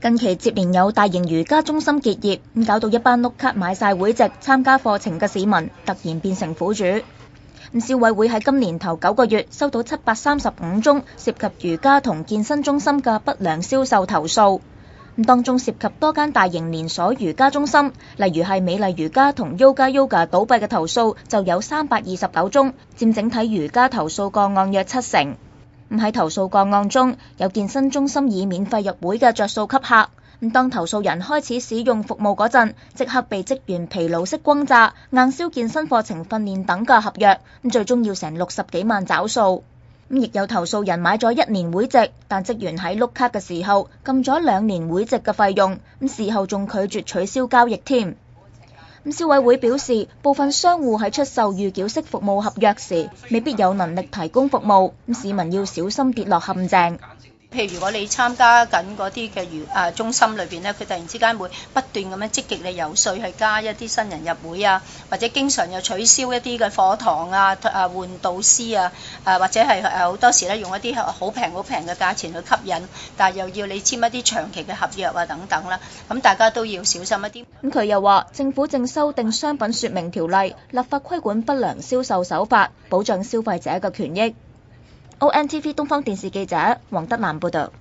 近期接連有大型瑜伽中心結業，咁搞到一班碌卡買晒會籍參加課程嘅市民突然變成苦主。消委會喺今年頭9個月收到735宗涉及瑜伽同健身中心嘅不良銷售投訴，當中涉及多間大型連鎖瑜伽中心，例如係美麗瑜伽同 Yoga 倒閉嘅投訴就有329宗，佔整體瑜伽投訴個案約70%。喺投訴個案中，有健身中心以免費入會嘅着數給客，當投訴人開始使用服務嗰陣，即刻被職員疲勞式轟炸，硬銷健身課程訓練等嘅合約，最終要成60幾萬找數。亦有投訴人買咗1年會籍，但職員喺碌卡嘅時候撳咗2年會籍嘅費用，事後仲拒絕取消交易添。消委會表示，部分商戶喺出售預繳式服務合約時，未必有能力提供服務，市民要小心跌落陷阱。譬如如果你參加緊嗰啲嘅中心裏邊咧，佢突然之間會不斷咁樣積極嚟游說去加一啲新人入會啊，或者經常又取消一啲嘅課堂啊，換導師啊，或者係好多時咧用一啲好平嘅價錢去吸引，但係又要你簽一啲長期嘅合約啊等等啦，咁大家都要小心一啲。佢又話，政府正修訂商品說明條例，立法規管不良銷售手法，保障消費者嘅權益。ONTV 東方電視記者黃德蘭報道。